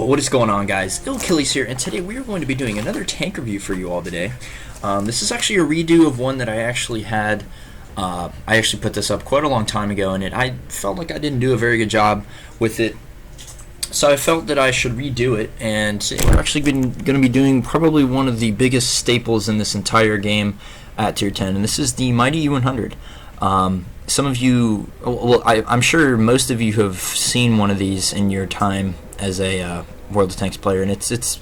Yo, what is going on, guys? Achilles here, and today we are going to be doing another tank review for you all today. This is actually a redo of one that I actually had. I actually put this up quite a long time ago, and I felt like I didn't do a very good job with it. So I felt that I should redo it, and today we're actually going to be doing probably one of the biggest staples in this entire game at Tier 10, and this is the mighty E-100. Some of you, well, I'm sure most of you have seen one of these in your time as a World of Tanks player, and it's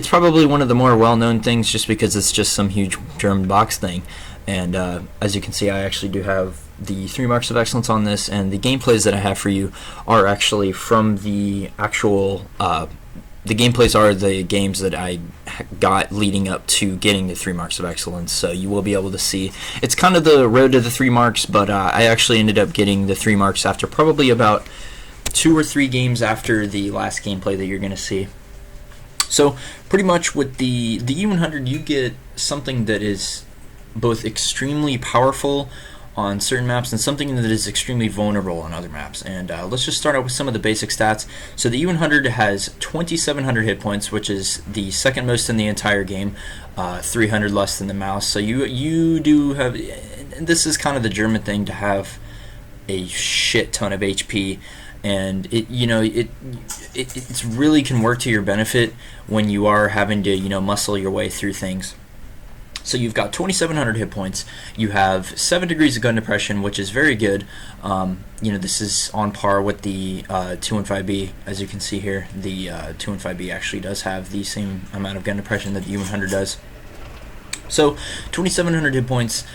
probably one of the more well-known things just because it's just some huge German box thing. And as you can see, I actually do have the 3 marks of excellence on this, and the gameplays that I have for you are actually from the actual the gameplays are the games that I got leading up to getting the 3 marks of excellence, so you will be able to see. It's kind of the road to the 3 marks, but I actually ended up getting the 3 marks after probably about 2 or 3 games after the last gameplay that you're going to see. So pretty much with the E-100, you get something that is both extremely powerful on certain maps and something that is extremely vulnerable on other maps. And let's just start out with some of the basic stats. So the E-100 has 2,700 hit points, which is the second most in the entire game, 300 less than the mouse. So you do have, and this is kind of the German thing, to have a shit ton of HP, and it really can work to your benefit when you are having to muscle your way through things. So you've got 2,700 hit points. You have 7 degrees of gun depression, which is very good. This is on par with the 215B, as you can see here. The 215B actually does have the same amount of gun depression that the U100 does. So 2,700 hit points,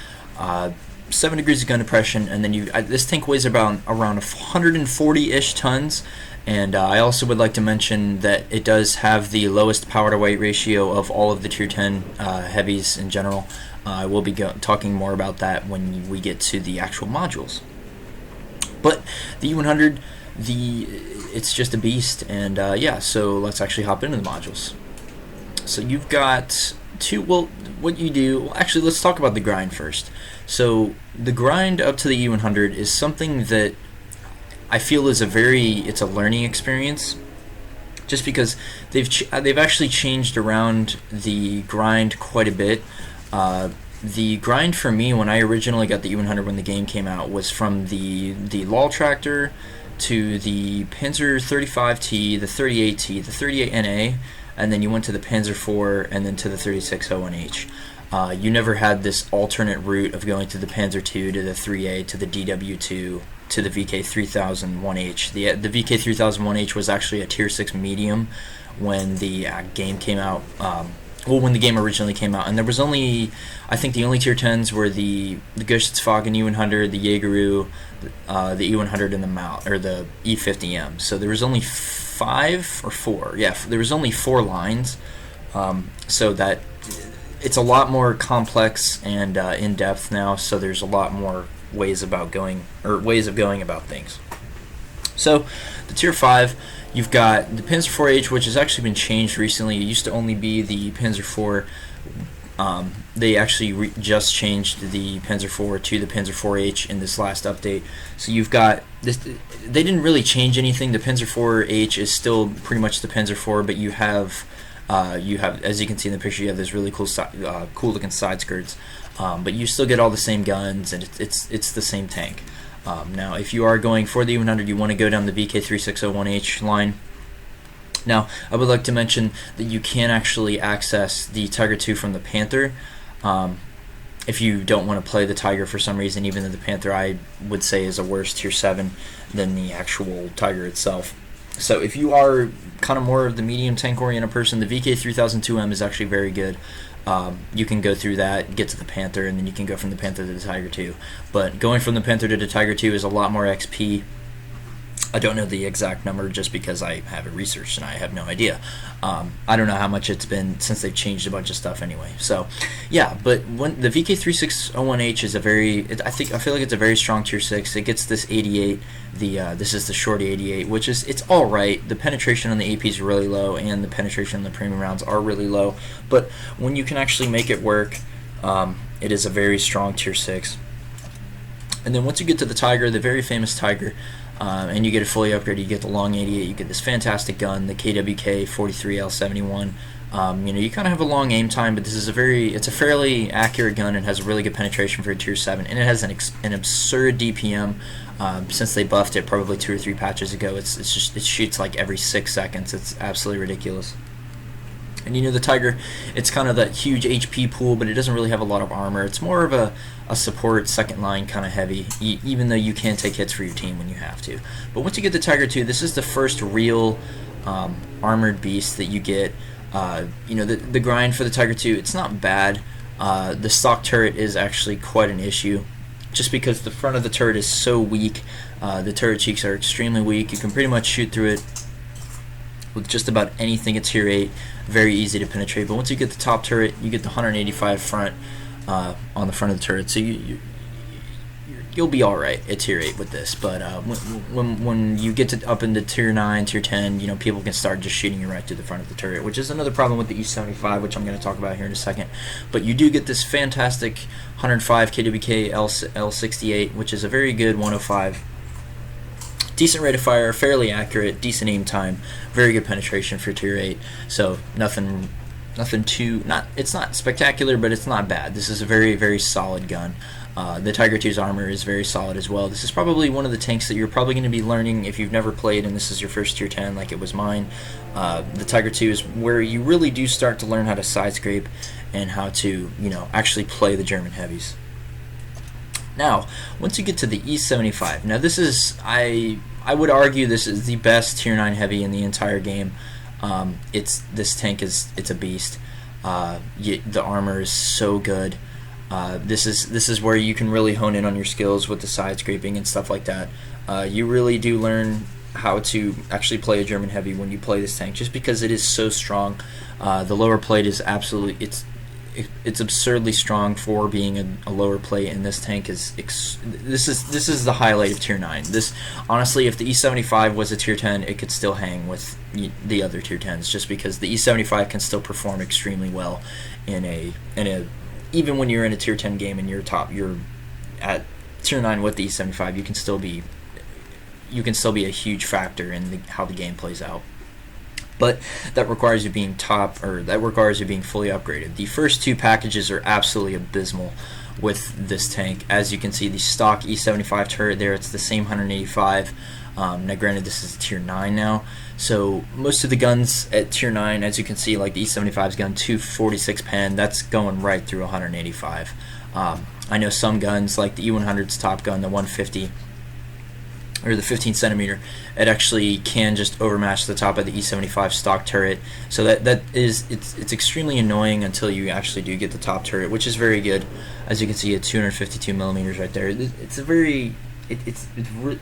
7 degrees of gun depression, and then this tank weighs around 140-ish tons. And I also would like to mention that it does have the lowest power to weight ratio of all of the Tier 10 heavies in general. I will be talking more about that when we get to the actual modules. But the E-100, it's just a beast, and yeah, so let's actually hop into the modules. So you've got what you do, well, actually let's talk about the grind first. So the grind up to the E-100 is something that I feel is it's a learning experience, just because they've actually changed around the grind quite a bit. The grind for me when I originally got the E-100 when the game came out was from the LOL tractor to the Panzer 35T, the 38T, the 38NA, and then you went to the Panzer IV and then to the 3601H. You never had this alternate route of going to the Panzer II to the 3A to the DW2 to the VK3001H. The VK3001H was actually a Tier 6 medium when the game came out. When the game originally came out, and there was only, I think the only Tier 10s were the Geschützwagen E-100, the Jaegeru, the E-100, and the E-50M. So there was only 5 or 4. Yeah, there was only 4 lines. So that it's a lot more complex and in depth now. So there's a lot more ways of going about things. So the Tier 5, you've got the Panzer IV-H, which has actually been changed recently. It used to only be the Panzer IV. They actually just changed the Panzer IV to the Panzer IV-H in this last update. So you've got this. They didn't really change anything. The Panzer IV-H is still pretty much the Panzer IV, but you have, as you can see in the picture, you have this really cool looking side skirts. But you still get all the same guns, and it's the same tank. Now, if you are going for the E-100, you want to go down the VK3601H line. Now, I would like to mention that you can actually access the Tiger II from the Panther. If you don't want to play the Tiger for some reason, even though the Panther I would say is a worse Tier 7 than the actual Tiger itself. So if you are kind of more of the medium tank oriented person, the VK3002M is actually very good. You can go through that, get to the Panther, and then you can go from the Panther to the Tiger II. But going from the Panther to the Tiger II is a lot more XP. I don't know the exact number just because I haven't researched and I have no idea. I don't know how much it's been since they've changed a bunch of stuff anyway. So, yeah, but when the VK3601H is I feel like it's a very strong Tier 6. It gets this 88. This is the shorty 88, which it's all right. The penetration on the AP is really low, and the penetration on the premium rounds are really low. But when you can actually make it work, it is a very strong Tier 6. And then once you get to the Tiger, the very famous Tiger, and you get a fully upgraded. You get the long 88. You get this fantastic gun, the KWK 43L71. You kind of have a long aim time, but it's a fairly accurate gun and has a really good penetration for a tier 7, and it has an absurd DPM. Since they buffed it probably 2 or 3 patches ago, it shoots like every 6 seconds. It's absolutely ridiculous. And the Tiger, it's kind of that huge HP pool, but it doesn't really have a lot of armor. It's more of a support, second line kind of heavy, even though you can take hits for your team when you have to. But once you get the Tiger 2, this is the first real armored beast that you get. The grind for the Tiger 2, it's not bad. The stock turret is actually quite an issue, just because the front of the turret is so weak. The turret cheeks are extremely weak. You can pretty much shoot through it with just about anything at tier 8. Very easy to penetrate. But once you get the top turret, you get the 185 front on the front of the turret. So you'll be all right at tier 8 with this. But when you get up into tier 9, tier 10, people can start just shooting you right through the front of the turret, which is another problem with the E75, which I'm going to talk about here in a second. But you do get this fantastic 105 KWK L68, which is a very good 105. Decent rate of fire, fairly accurate, decent aim time, very good penetration for tier 8. So nothing too, it's not spectacular, but it's not bad. This is a very, very solid gun. The Tiger 2's armor is very solid as well. This is probably one of the tanks that you're probably going to be learning if you've never played and this is your first tier 10 like it was mine. The Tiger 2 is where you really do start to learn how to side scrape and how to actually play the German heavies. Now, once you get to the E75, now this is, I would argue this is the best tier 9 heavy in the entire game. This tank is a beast. The armor is so good. This is where you can really hone in on your skills with the side scraping and stuff like that. You really do learn how to actually play a German heavy when you play this tank, just because it is so strong. The lower plate is absolutely, it's absurdly strong for being a lower plate, and this tank is this is the highlight of tier 9. This, honestly, if the E75 was a tier 10, it could still hang with the other tier 10s, just because the E75 can still perform extremely well in a even when you're in a tier 10 game and you're at tier 9 with the E75, you can still be a huge factor in how the game plays out. But that requires you being that requires you being fully upgraded. The first 2 packages are absolutely abysmal with this tank. As you can see, the stock E75 turret there, it's the same 185. Now granted, this is tier 9 now, so most of the guns at tier 9, as you can see, like the E75's gun 246 pen, that's going right through 185. I know some guns like the E-100's top gun, the 150, or the 15 centimeter, it actually can just overmatch the top of the E75 stock turret. So it's extremely annoying until you actually do get the top turret, which is very good. As you can see, at 252 millimeters right there, it's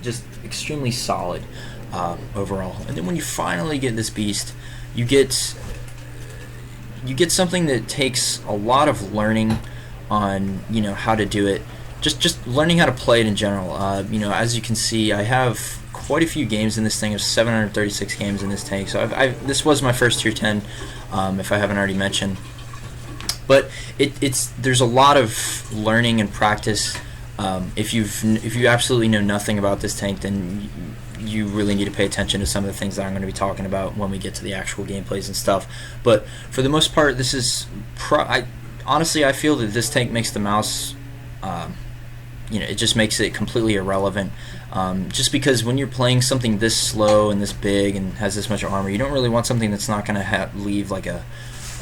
just extremely solid overall. And then when you finally get this beast, you get something that takes a lot of learning on how to do it. Just learning how to play it in general. As you can see, I have quite a few games in this thing. I have 736 games in this tank. So this was my first tier 10, if I haven't already mentioned. But there's a lot of learning and practice. If you absolutely know nothing about this tank, then you really need to pay attention to some of the things that I'm going to be talking about when we get to the actual gameplays and stuff. But for the most part, this is honestly, I feel that this tank makes the mouse. It just makes it completely irrelevant. Just because when you're playing something this slow and this big and has this much armor, you don't really want something that's not going to leave like a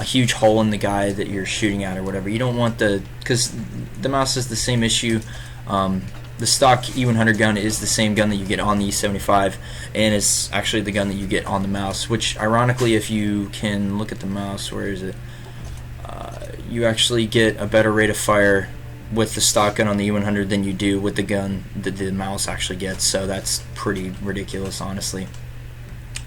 huge hole in the guy that you're shooting at or whatever. You don't want because the mouse is the same issue. The stock E-100 gun is the same gun that you get on the E75, and it's actually the gun that you get on the mouse, which ironically, if you can look at the mouse, where is it? You actually get a better rate of fire with the stock gun on the E-100 than you do with the gun that the mouse actually gets, so that's pretty ridiculous, honestly.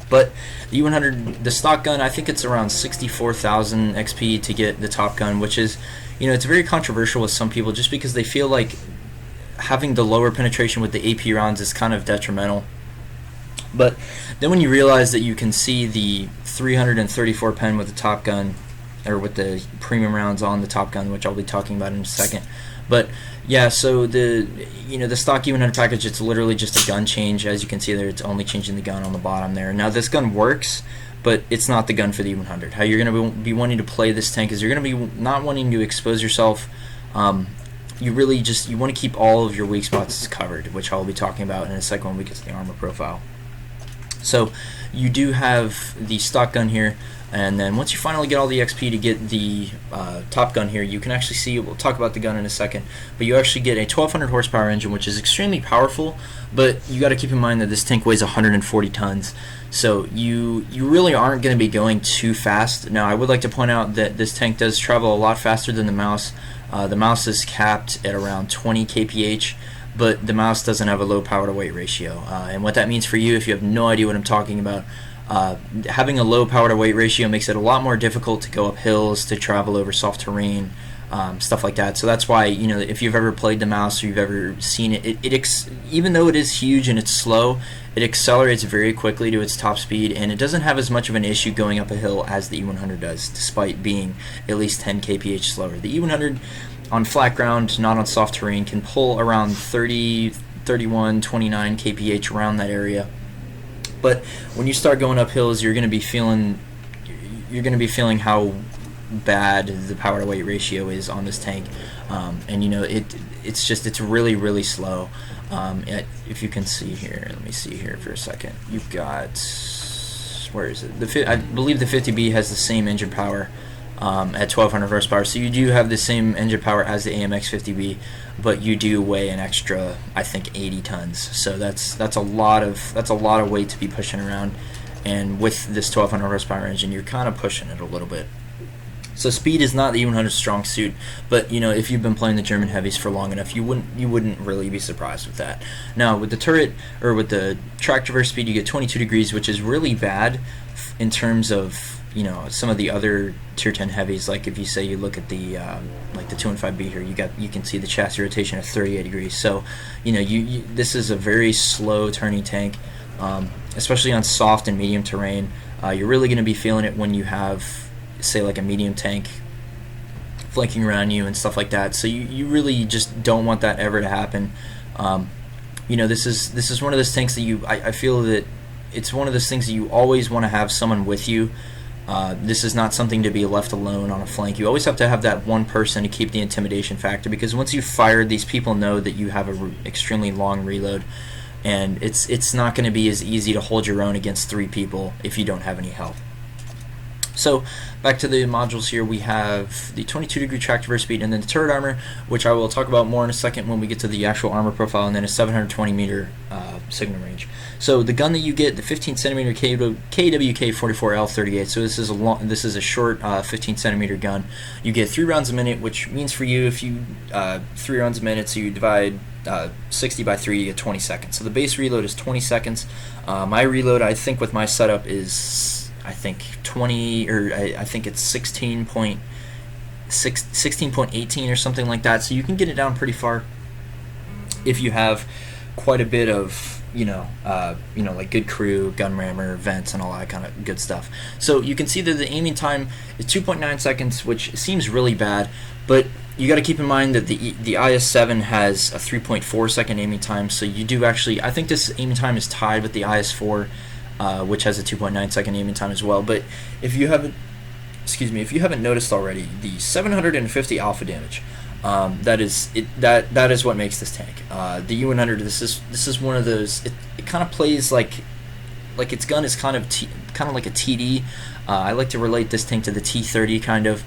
But the E-100, the stock gun, I think it's around 64,000 XP to get the top gun, which is, it's very controversial with some people just because they feel like having the lower penetration with the AP rounds is kind of detrimental. But then when you realize that you can see the 334 pen with the top gun, or with the premium rounds on the top gun, which I'll be talking about in a second, But yeah, so the the stock E-100 package, it's literally just a gun change. As you can see there, it's only changing the gun on the bottom there. Now this gun works, but it's not the gun for the E-100. How you're going to be wanting to play this tank is you're going to be not wanting to expose yourself. You really you want to keep all of your weak spots covered, which I'll be talking about in a second when we get to the armor profile. So you do have the stock gun here, and then once you finally get all the XP to get the top gun here, you can actually see, we'll talk about the gun in a second, but you actually get a 1200 horsepower engine, which is extremely powerful, but you got to keep in mind that this tank weighs 140 tons, so you really aren't going to be going too fast. Now I would like to point out that this tank does travel a lot faster than the mouse. The mouse is capped at around 20 kph, but the mouse doesn't have a low power to weight ratio, and what that means for you, if you have no idea what I'm talking about, having a low power to weight ratio makes it a lot more difficult to go up hills, to travel over soft terrain, stuff like that. So that's why, if you've ever played the mouse or you've ever seen it, even though it is huge and it's slow, it accelerates very quickly to its top speed, and it doesn't have as much of an issue going up a hill as the E-100 does, despite being at least 10 kph slower. The E-100 on flat ground, not on soft terrain, can pull around 30, 31, 29 kph around that area. But when you start going up hills, you're going to be feeling how bad the power to weight ratio is on this tank, and it's really slow. If you can see here, let me see here for a second. You've got, where is it? I believe the 50B has the same engine power at 1200 horsepower, so you do have the same engine power as the AMX 50B, but you do weigh an extra, I think, 80 tons. So that's a lot of weight to be pushing around, and with this 1200 horsepower engine, you're kind of pushing it a little bit. So speed is not the E-100's strong suit, but if you've been playing the German heavies for long enough, you wouldn't really be surprised with that. Now with the turret, or with the track traverse speed, you get 22 degrees, which is really bad in terms of some of the other tier 10 heavies. Like if you say you look at the like the 215B here, you can see the chassis rotation of 38 degrees. So this is a very slow turning tank, especially on soft and medium terrain. You're really going to be feeling it when you have, say, like a medium tank flanking around you and stuff like that. So you really just don't want that ever to happen. This is one of those tanks that I feel that it's one of those things that you always want to have someone with you. This is not something to be left alone on a flank. You always have to have that one person to keep the intimidation factor, because once you've fired, these people know that you have an extremely long reload, and it's not going to be as easy to hold your own against 3 people if you don't have any help. So back to the modules here, we have the 22 degree track traverse speed, and then the turret armor, which I will talk about more in a second when we get to the actual armor profile, and then a 720 meter signal range. So the gun that you get, the 15 centimeter KWK 44L38. So this is a short 15 centimeter gun. You get 3 rounds a minute, which means for you, if you 3 rounds a minute, so you divide 60 by 3, you get 20 seconds. So the base reload is 20 seconds. My reload, I think with my setup, is I think 20, or I think it's 16.18 or something like that. So you can get it down pretty far if you have quite a bit of like good crew, gun rammer, vents, and all that kind of good stuff. So you can see that the aiming time is 2.9 seconds, which seems really bad, but you got to keep in mind that the IS-7 has a 3.4 second aiming time. So you do actually, I think this aiming time is tied with the IS-4. Which has a 2.9 second aiming time as well. But if you haven't noticed already, the 750 alpha damage, that is what makes this tank. The E-100, this is one of those. It kind of plays like its gun is kind of like a TD. I like to relate this tank to the T-30 kind of,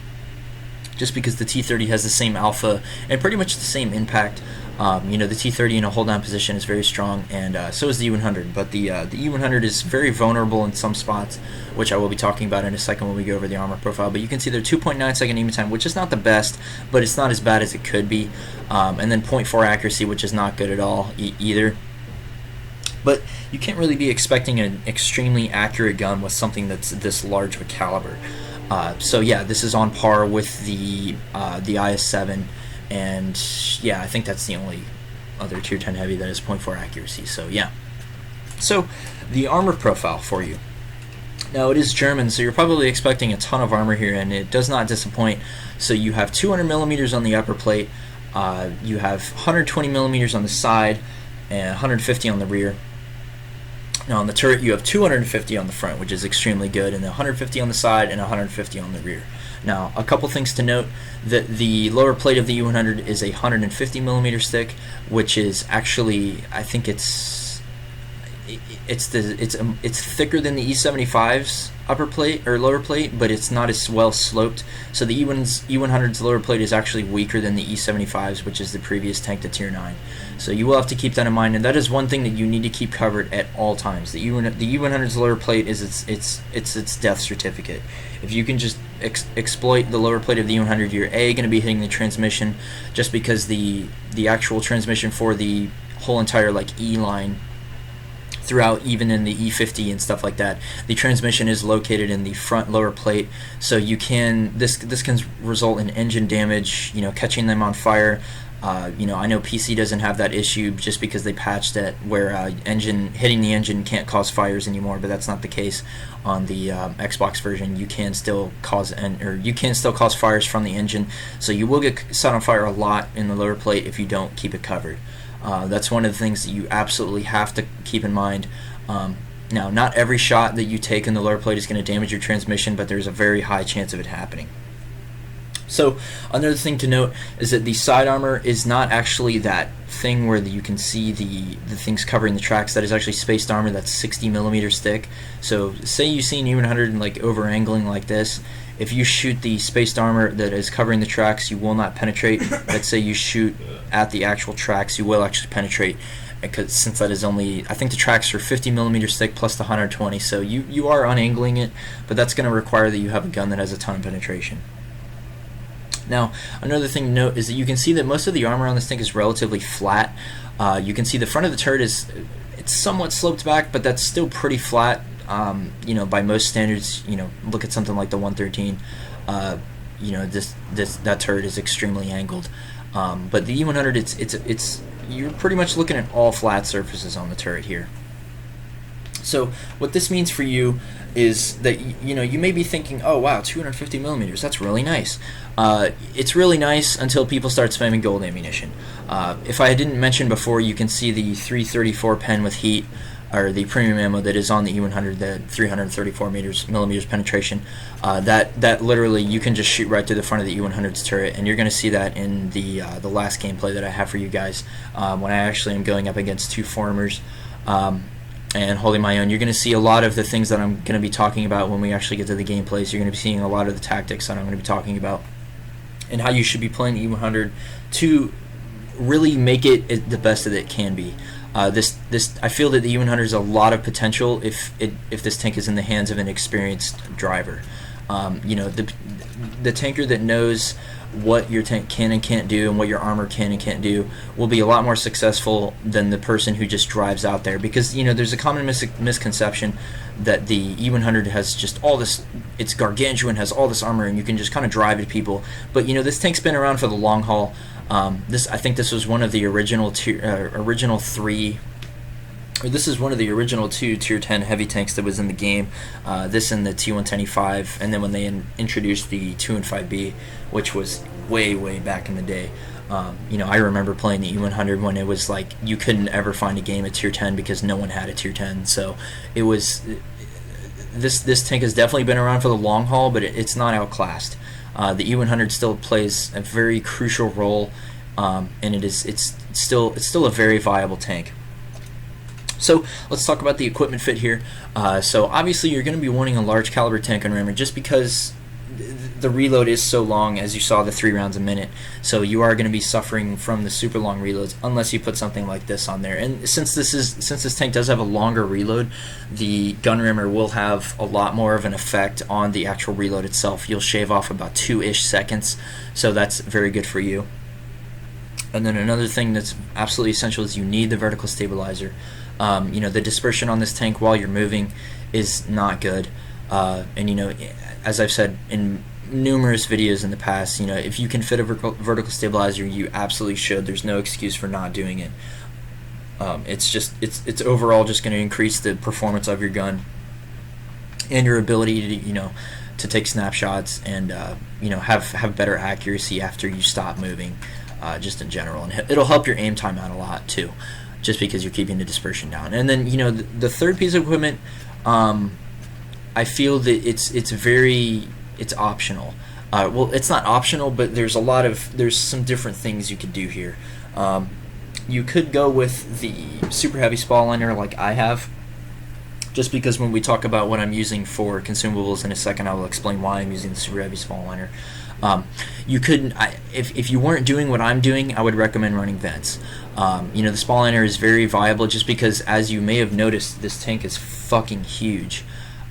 just because the T-30 has the same alpha and pretty much the same impact. The T-30 in a hold down position is very strong, and so is the E-100, but the E-100 is very vulnerable in some spots, which I will be talking about in a second when we go over the armor profile. But you can see their 2.9 second aiming time, which is not the best, but it's not as bad as it could be, and then 0.4 accuracy, which is not good at all either. But you can't really be expecting an extremely accurate gun with something that's this large of a caliber. So yeah, this is on par with the IS-7. And yeah, I think that's the only other tier 10 heavy that has 0.4 accuracy. So yeah. So the armor profile for you. Now it is German, so you're probably expecting a ton of armor here, and it does not disappoint. So you have 200 millimeters on the upper plate, You have 120 millimeters on the side and 150 on the rear. Now on the turret you have 250 on the front, which is extremely good, and 150 on the side and 150 on the rear. Now a couple things to note: that the lower plate of the E-100 is a 150 millimeter stick, which is actually, I think it's thicker than the E-75's upper plate or lower plate, but it's not as well sloped. So the E-100's lower plate is actually weaker than the E-75's, which is the previous tank to Tier 9. So you will have to keep that in mind, and that is one thing that you need to keep covered at all times. The E-100's lower plate is its death certificate. If you can just exploit the lower plate of the E-100, you're going to be hitting the transmission, just because the actual transmission for the whole entire E-line throughout, even in the E50 and stuff like that, the transmission is located in the front lower plate. So you can this can result in engine damage, catching them on fire. I know PC doesn't have that issue just because they patched it where hitting the engine can't cause fires anymore, but that's not the case on the Xbox version. You can still cause fires from the engine, so you will get set on fire a lot in the lower plate if you don't keep it covered. That's one of the things that you absolutely have to keep in mind. Now, not every shot that you take in the lower plate is going to damage your transmission, but there's a very high chance of it happening. So another thing to note is that the side armor is not actually that thing where you can see the things covering the tracks. That is actually spaced armor that's 60 millimeters thick. So say you see an E-100 over angling like this. If you shoot the spaced armor that is covering the tracks, you will not penetrate. Let's say you shoot at the actual tracks, you will actually penetrate, because since that is only, I think the tracks are 50 millimeters thick plus the 120, so you are unangling it, but that's going to require that you have a gun that has a ton of penetration. Now, another thing to note is that you can see that most of the armor on this tank is relatively flat. You can see the front of the turret it's somewhat sloped back, but that's still pretty flat. By most standards, look at something like the 113. That turret is extremely angled. But the E-100, you're pretty much looking at all flat surfaces on the turret here. So what this means for you is that you may be thinking, oh wow, 250 millimeters, that's really nice. It's really nice until people start spamming gold ammunition. If I didn't mention before, you can see the 334 pen with heat, or the premium ammo that is on the E-100, the 334 millimeters penetration. That literally you can just shoot right through the front of the E-100's turret, and you're going to see that in the last gameplay that I have for you guys, when I actually am going up against two farmers and holding my own. You're going to see a lot of the things that I'm going to be talking about when we actually get to the gameplays. You're going to be seeing a lot of the tactics that I'm going to be talking about, and how you should be playing the E-100 to really make it the best that it can be. I feel that the E-100 has a lot of potential if this tank is in the hands of an experienced driver. The tanker that knows what your tank can and can't do and what your armor can and can't do will be a lot more successful than the person who just drives out there, because there's a common misconception that the E-100 has just all this, it's gargantuan, has all this armor, and you can just kind of drive at people. But this tank's been around for the long haul. I think this was one of the original two Tier 10 heavy tanks that was in the game. This and the T110E5, and then when they introduced the 2 and 5B, which was way back in the day. I remember playing the E-100 when it was like you couldn't ever find a game at Tier 10 because no one had a Tier 10. So it was this tank has definitely been around for the long haul, but it's not outclassed. The E-100 still plays a very crucial role, and it's still a very viable tank. So let's talk about the equipment fit here. So obviously you're going to be wanting a large caliber tank on rammer, just because the reload is so long, as you saw, the 3 rounds a minute. So you are going to be suffering from the super long reloads unless you put something like this on there. And since this tank does have a longer reload, the gun rammer will have a lot more of an effect on the actual reload itself. You'll shave off about 2-ish seconds, so that's very good for you. And then another thing that's absolutely essential is you need the vertical stabilizer. The dispersion on this tank while you're moving is not good. And as I've said in numerous videos in the past, if you can fit a vertical stabilizer, you absolutely should. There's no excuse for not doing it. It's overall just going to increase the performance of your gun and your ability to take snapshots and have better accuracy after you stop moving. just in general, and it'll help your aim time out a lot too, just because you're keeping the dispersion down. And then the third piece of equipment, I feel that it's optional. Well, it's not optional, but there's some different things you could do here. You could go with the super heavy spall liner like I have, just because when we talk about what I'm using for consumables in a second, I will explain why I'm using the super heavy spall liner. You could, if you weren't doing what I'm doing, I would recommend running vents. The spall liner is very viable just because, as you may have noticed, this tank is fucking huge.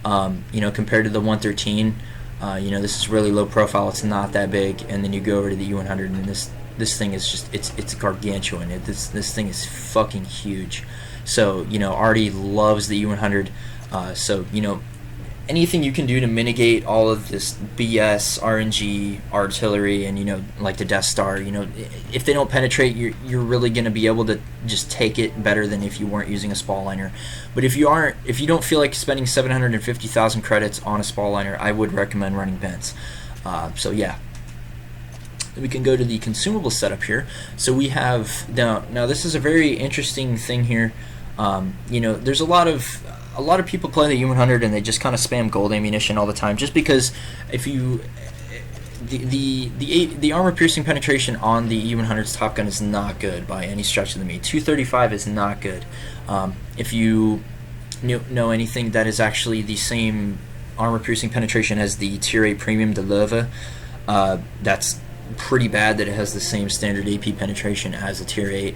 Compared to the 113, this is really low profile. It's not that big, and then you go over to the E-100, and this thing is just it's gargantuan. This thing is fucking huge. So Artie loves the E-100. So anything you can do to mitigate all of this BS RNG artillery and like the Death Star, if they don't penetrate, you're really going to be able to just take it better than if you weren't using a spall liner. But if you don't feel like spending 750,000 credits on a spall liner, I would recommend running vents. So yeah. We can go to the consumable setup here. So we have now this is a very interesting thing here. There's a lot of people play the E-100 and they just kind of spam gold ammunition all the time, just because if you the armor piercing penetration on the E-100's Top Gun is not good by any stretch of the means. 235 is not good. If you know anything, that is actually the same armor piercing penetration as the Tier 8 Premium de Leva. That's pretty bad that it has the same standard AP penetration as a Tier 8.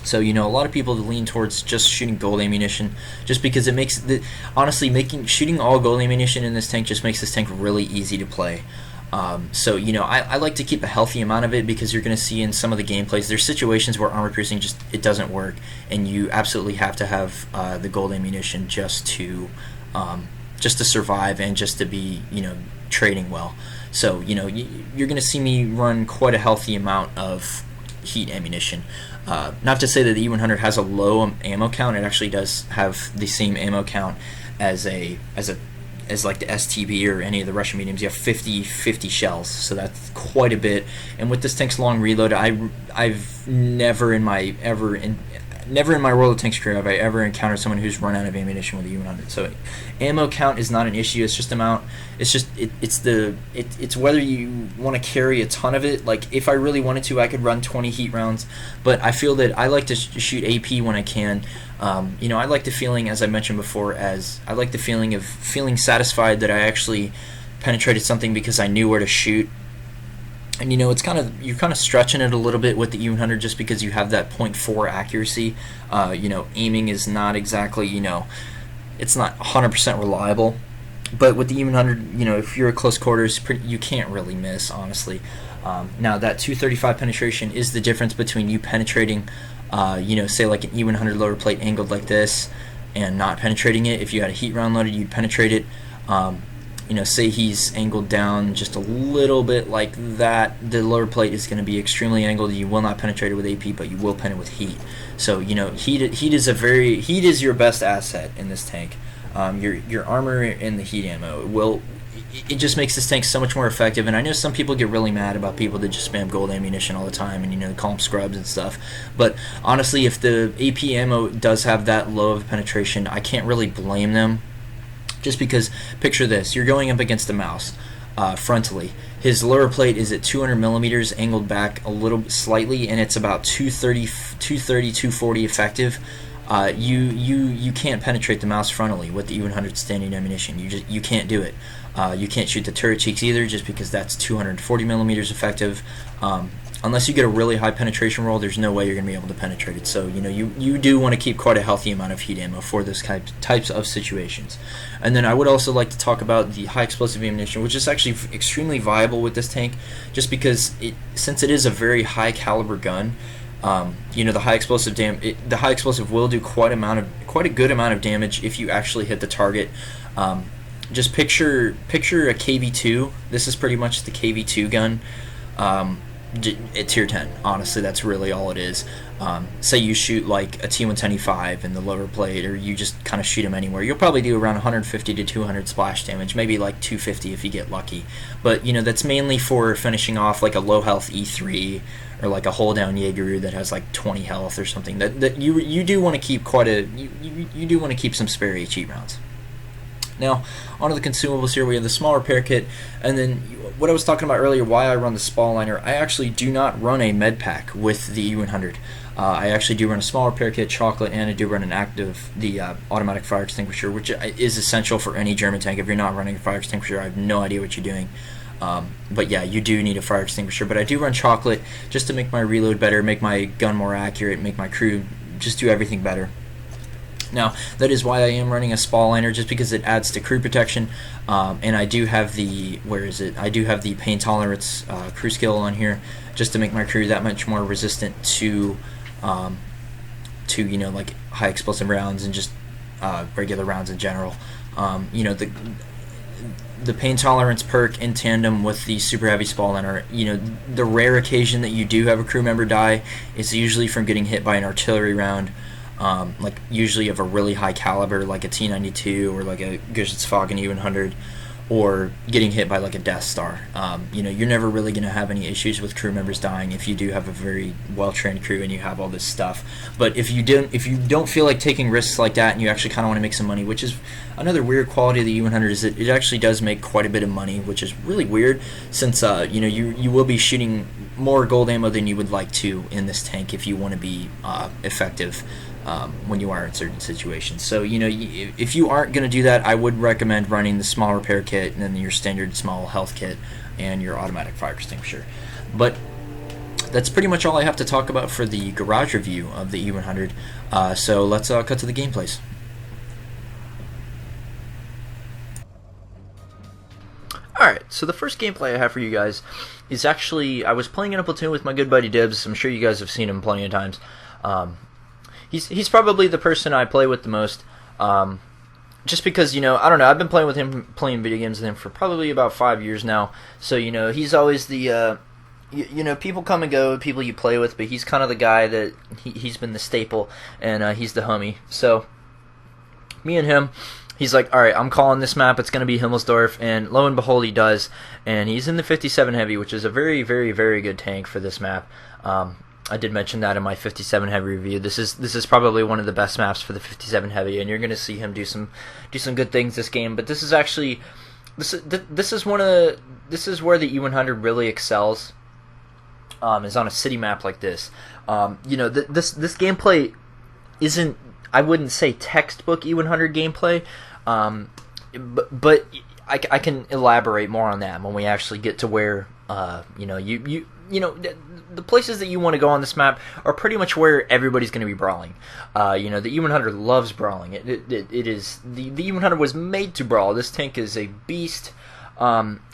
So a lot of people lean towards just shooting gold ammunition, just because it makes shooting all gold ammunition in this tank just makes this tank really easy to play. I like to keep a healthy amount of it, because you're going to see in some of the gameplays there's situations where armor piercing it doesn't work, and you absolutely have to have the gold ammunition just to survive and just to be trading well. So you're going to see me run quite a healthy amount of heat ammunition. Not to say that the E-100 has a low ammo count. It actually does have the same ammo count as like the STB or any of the Russian mediums. You have 50 shells, so that's quite a bit. And with this tank's long reload, I've never in my World of Tanks career have I ever encountered someone who's run out of ammunition with the E-100. So ammo count is not an issue. It's just amount. It's whether you want to carry a ton of it. Like, if I really wanted to, I could run 20 heat rounds, but I feel that I like to shoot AP when I can. I like the feeling, as I mentioned before, I like the feeling of feeling satisfied that I actually penetrated something because I knew where to shoot. And you're kind of stretching it a little bit with the E-100, just because you have that 0.4 accuracy. Aiming is not exactly, it's not 100% reliable. But with the E-100, if you're at close quarters, you can't really miss, honestly. Now, that 235 penetration is the difference between you penetrating, say like an E-100 lower plate angled like this and not penetrating it. If you had a heat round loaded, you'd penetrate it. Say he's angled down just a little bit like that, the lower plate is going to be extremely angled. You will not penetrate it with AP, but you will pen it with heat. So heat is your best asset in this tank. Your armor and the heat ammo it just makes this tank so much more effective. And I know some people get really mad about people that just spam gold ammunition all the time and call them scrubs and stuff, but honestly, if the AP ammo does have that low of penetration, I can't really blame them. Just because, picture this, you're going up against a mouse frontally. His lower plate is at 200 millimeters, angled back a little slightly, and it's about 240 effective. You can't penetrate the mouse frontally with the E-100 standing ammunition. You can't do it. You can't shoot the turret cheeks either, just because that's 240 millimeters effective. Unless you get a really high penetration roll, there's no way you're going to be able to penetrate it. So you do want to keep quite a healthy amount of heat ammo for those types of situations. And then I would also like to talk about the high explosive ammunition, which is actually extremely viable with this tank, just because since it is a very high caliber gun. The high explosive will do quite a good amount of damage if you actually hit the target. Just picture a KV2. This is pretty much the KV2 gun. tier 10. Honestly, that's really all it is. Say you shoot like a T110E5 in the lower plate, or you just kind of shoot them anywhere, you'll probably do around 150 to 200 splash damage, maybe like 250 if you get lucky. But that's mainly for finishing off like a low health E3 or like a hold down Jaeger that has like 20 health or something. That you do want to keep you do want to keep some spare HE rounds. Now, onto the consumables here, we have the small repair kit, and then what I was talking about earlier, why I run the spall liner. I actually do not run a med pack with the E-100. I actually do run a small repair kit, chocolate, and I do run the automatic fire extinguisher, which is essential for any German tank. If you're not running a fire extinguisher, I have no idea what you're doing. But yeah, you do need a fire extinguisher. But I do run chocolate just to make my reload better, make my gun more accurate, make my crew just do everything better. Now, that is why I am running a spall liner, just because it adds to crew protection, and I do have the, I do have the pain tolerance crew skill on here, just to make my crew that much more resistant to like high explosive rounds and just regular rounds in general. The pain tolerance perk in tandem with the super heavy spall liner, the rare occasion that you do have a crew member die is usually from getting hit by an artillery round. Like usually of a really high caliber, like a T92 or like a Geschützwagen E-100, or getting hit by like a Death Star. You're never really going to have any issues with crew members dying if you do have a very well-trained crew and you have all this stuff. But if you don't feel like taking risks like that, and you actually kind of want to make some money, which is another weird quality of the E-100, is that it actually does make quite a bit of money, which is really weird, since you will be shooting more gold ammo than you would like to in this tank if you want to be effective when you are in certain situations. So if you aren't going to do that, I would recommend running the small repair kit and then your standard small health kit and your automatic fire extinguisher. But that's pretty much all I have to talk about for the garage review of the E-100. So let's cut to the gameplays. Alright, so the first gameplay I have for you guys is actually, I was playing in a platoon with my good buddy Dibs. I'm sure you guys have seen him plenty of times. He's probably the person I play with the most, just because, I don't know, I've been playing video games with him for probably about 5 years now, so, he's always the, people come and go, people you play with, but he's kind of the guy that, he's been the staple, and he's the homie. So, me and him, he's like, alright, I'm calling this map, it's going to be Himmelsdorf, and lo and behold, he does, and he's in the 57 Heavy, which is a very, very, very good tank for this map. I did mention that in my 57 Heavy review. This is probably one of the best maps for the 57 Heavy, and you're going to see him do some good things this game. But this is actually this is where the E-100 really excels. Is on a city map like this. This gameplay isn't, I wouldn't say textbook E-100 gameplay, but I can elaborate more on that when we actually get to where the places that you want to go on this map are pretty much where everybody's going to be brawling. The E-100 loves brawling. It is the E-100 was made to brawl. This tank is a beast.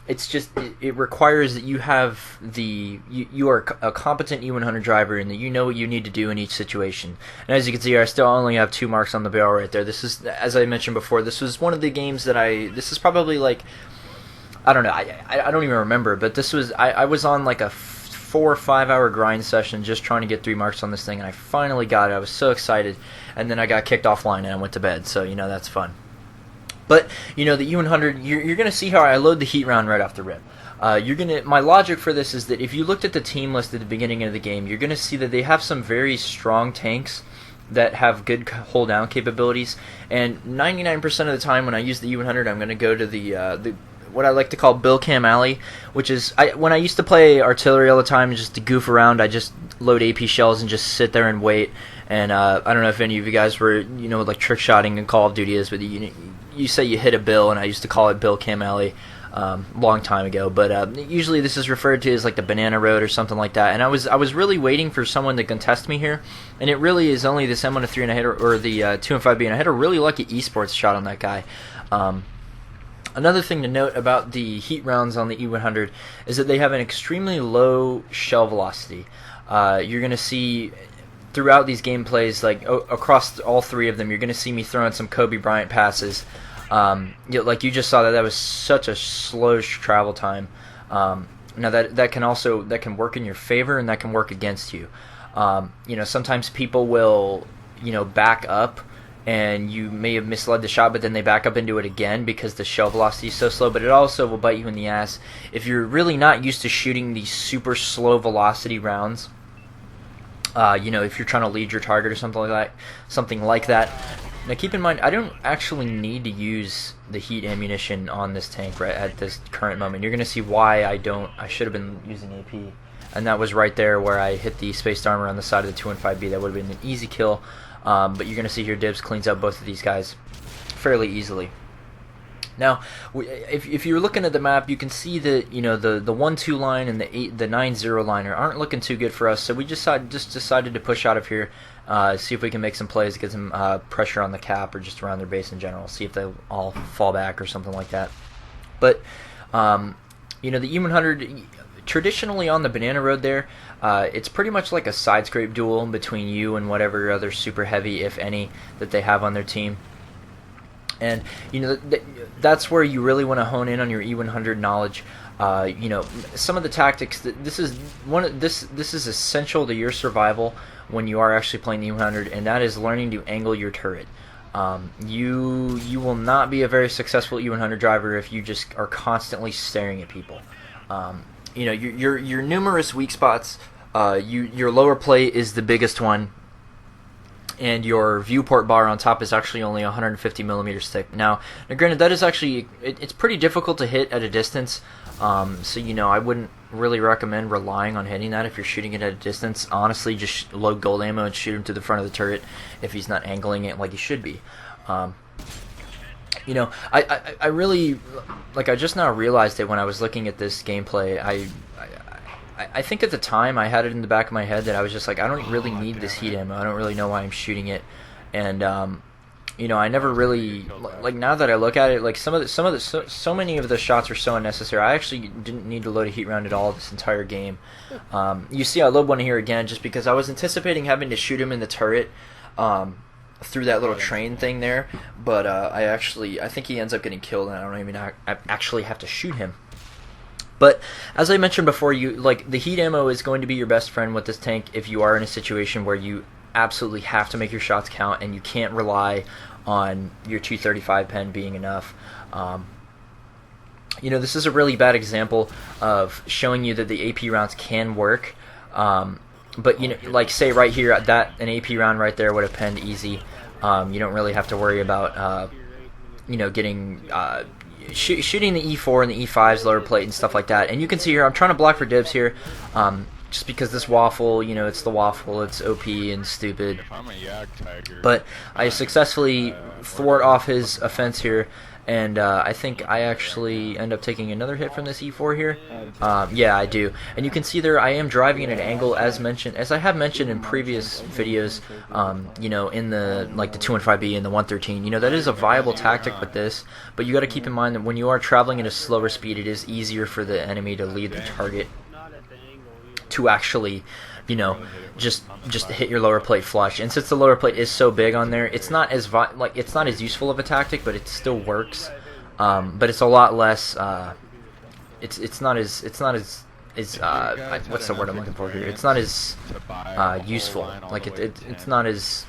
It's just it requires that you have you are a competent E-100 driver, and that you know what you need to do in each situation. And as you can see here, I still only have 2 marks on the barrel right there. This is, as I mentioned before, this was one of the games that this is probably like, I don't know, I don't even remember, but this was, I was on like a 4 or 5 hour grind session just trying to get 3 marks on this thing, and I finally got it. I was so excited, and then I got kicked offline and I went to bed, so that's fun. But the E-100, you're going to see how I load the heat round right off the rip. My logic for this is that if you looked at the team list at the beginning of the game, you're going to see that they have some very strong tanks that have good hold down capabilities, and 99% of the time when I use the E-100, I'm going to go to the what I like to call Bill Cam Alley, which is, when I used to play artillery all the time just to goof around, I just load AP shells and just sit there and wait. And I don't know if any of you guys were, like trick shotting in Call of Duty is, but you say you hit a Bill, and I used to call it Bill Cam Alley long time ago. But usually this is referred to as like the Banana Road or something like that. And I was really waiting for someone to contest me here, and it really is only this M1-3 and I hit, or the 2-5B, and I had a really lucky esports shot on that guy. Another thing to note about the heat rounds on the E-100 is that they have an extremely low shell velocity. You're going to see throughout these gameplays, like across all 3 of them, you're going to see me throwing some Kobe Bryant passes. Like you just saw that was such a slow travel time. Now that can work in your favor and that can work against you. Sometimes people will back up and you may have misled the shot, but then they back up into it again because the shell velocity is so slow. But it also will bite you in the ass if you're really not used to shooting these super slow velocity rounds. If you're trying to lead your target or something like that. Now keep in mind, I don't actually need to use the heat ammunition on this tank right at this current moment. You're going to see why I don't. I should have been using AP. And that was right there where I hit the spaced armor on the side of the 215B. That would have been an easy kill. But you're going to see here Dibs cleans up both of these guys fairly easily. Now, if you're looking at the map, you can see that the 1-2 line and the 9-0 liner aren't looking too good for us. So we just decided to push out of here, see if we can make some plays, get some pressure on the cap or just around their base in general. See if they all fall back or something like that. But the E-100. Traditionally on the banana road there, it's pretty much like a side scrape duel between you and whatever other super heavy, if any, that they have on their team. And that's where you really want to hone in on your E-100 knowledge. Some of the tactics. This is essential to your survival when you are actually playing the E-100, and that is learning to angle your turret. You will not be a very successful E-100 driver if you just are constantly staring at people. Your numerous weak spots. Your lower plate is the biggest one, and your viewport bar on top is actually only 150 millimeters thick. Now granted, that is actually it's pretty difficult to hit at a distance. So I wouldn't really recommend relying on hitting that if you're shooting it at a distance. Honestly, just load gold ammo and shoot him to the front of the turret if he's not angling it like he should be. I really, I just now realized it when I was looking at this gameplay. I think at the time I had it in the back of my head that I was just like, I don't really need this heat ammo. I don't really know why I'm shooting it. And, I never really, now that I look at it, so many of the shots are so unnecessary. I actually didn't need to load a heat round at all this entire game. You see I load one here again just because I was anticipating having to shoot him in the turret. Through that little train thing there, but I think he ends up getting killed, and I don't even actually have to shoot him. But as I mentioned before, the heat ammo is going to be your best friend with this tank if you are in a situation where you absolutely have to make your shots count and you can't rely on your 235 pen being enough. This is a really bad example of showing you that the AP rounds can work. But say right here, that an AP round right there would have penned easy. You don't really have to worry about getting shooting the E4 and the E5's lower plate and stuff like that. And you can see here, I'm trying to block for Dibs here, just because this waffle, it's the waffle, it's OP and stupid. But I successfully thwart off his offense here. And I think I actually end up taking another hit from this E4 here. Yeah, I do. And you can see there I am driving at an angle as I have mentioned in previous videos, in the the 215B and the 113. That is a viable tactic with this, but you got to keep in mind that when you are traveling at a slower speed, it is easier for the enemy to lead the target to actually just hit your lower plate flush. And since the lower plate is so big on there, it's not as it's not as useful of a tactic, but it still works. But it's a lot less. It's not as what's the word I'm looking for here? It's not as useful. It's not as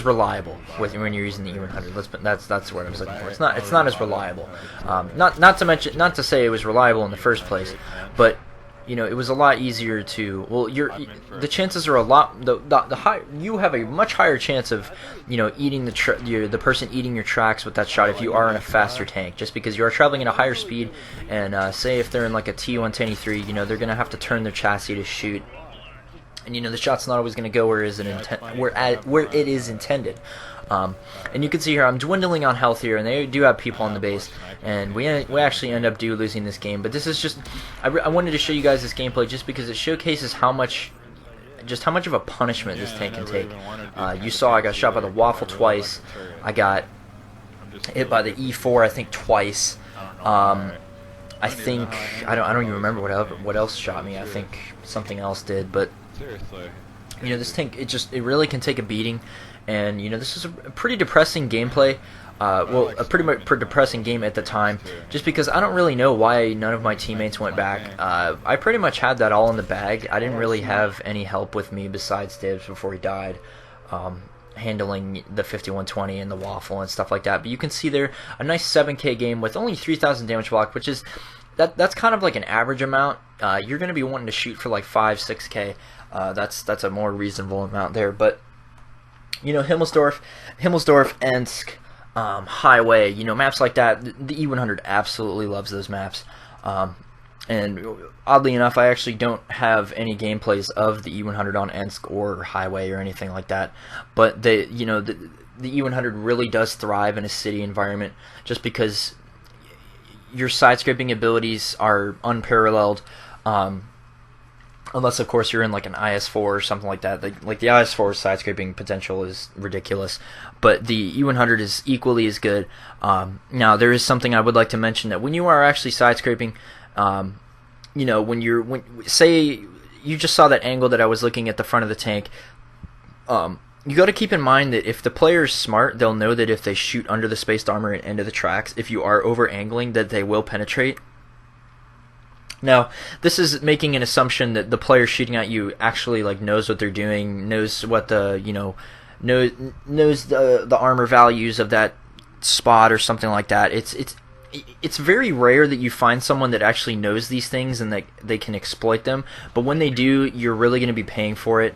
reliable when you're using the E-100. That's the word I was looking for. It's not as reliable. Not to say it was reliable in the first place, but it was a lot easier to. Well, the chances are a lot. The high, you have a much higher chance of eating the person eating your tracks with that shot if you are in a faster tank, just because you are traveling at a higher speed. And say if they're in a T110E3, they're gonna have to turn their chassis to shoot. And the shot's not always going to go where it is intended. And you can see here I'm dwindling on health here, and they do have people on the base, and we actually end up losing this game. But this is just I wanted to show you guys this gameplay just because it showcases how much of a punishment this tank can take. You saw I got shot by the waffle twice. I got hit by the E4 I think twice. I think I don't even remember what else shot me. I think something else did, but this tank it really can take a beating, and this is a pretty depressing gameplay. well, a pretty much depressing game at the time, just because I don't really know why none of my teammates went back. I pretty much had that all in the bag. I didn't really have any help with me besides Dibs before he died, handling the 5120 and the waffle and stuff like that. But you can see there a nice 7k game with only 3,000 damage block, which is that's kind of like an average amount. You're going to be wanting to shoot for like 5-6k. That's a more reasonable amount there. But Himmelsdorf, Ensk, Highway, maps like that. The E-100 absolutely loves those maps. And oddly enough, I actually don't have any gameplays of the E-100 on Ensk or Highway or anything like that. But the E-100 really does thrive in a city environment, just because your side scraping abilities are unparalleled. Unless, of course, you're in like an IS-4 or something like that. Like the IS-4's side scraping potential is ridiculous, but the E-100 is equally as good. Now, there is something I would like to mention, that when you are actually side scraping, say you just saw that angle that I was looking at the front of the tank, you got to keep in mind that if the player's smart, they'll know that if they shoot under the spaced armor and into the tracks, if you are over angling, that they will penetrate. Now, this is making an assumption that the player shooting at you actually knows what they're doing, knows what the knows the armor values of that spot or something like that. It's very rare that you find someone that actually knows these things and that they can exploit them. But when they do, you're really going to be paying for it.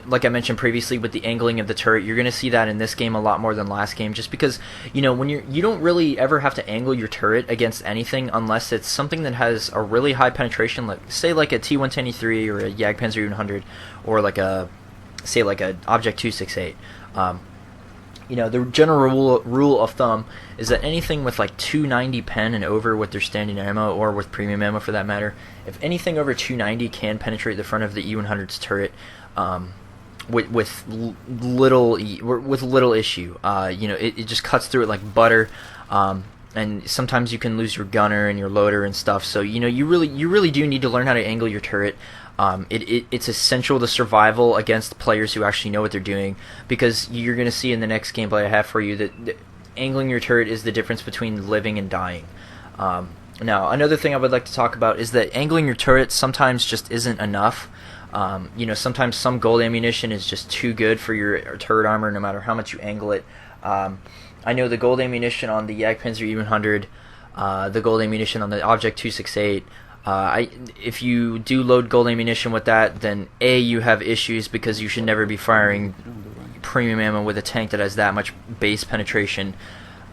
Like I mentioned previously with the angling of the turret, you're going to see that in this game a lot more than last game, just because when you don't really ever have to angle your turret against anything unless it's something that has a really high penetration, say like a T-110E3 or a Jagdpanzer E-100, or like a Object 268. The general rule of thumb is that anything with like 290 pen and over with their standing ammo, or with premium ammo for that matter, if anything over 290 can penetrate the front of the E-100's turret, with little issue. It just cuts through it like butter. And sometimes you can lose your gunner and your loader and stuff. So you really do need to learn how to angle your turret. It's essential to survival against players who actually know what they're doing, because you're going to see in the next gameplay I have for you that angling your turret is the difference between living and dying. Now, another thing I would like to talk about is that angling your turret sometimes just isn't enough. Sometimes some gold ammunition is just too good for your turret armor, no matter how much you angle it. I know the gold ammunition on the Jagdpanzer E-100, the gold ammunition on the Object 268. If you do load gold ammunition with that, then A, you have issues because you should never be firing premium ammo with a tank that has that much base penetration,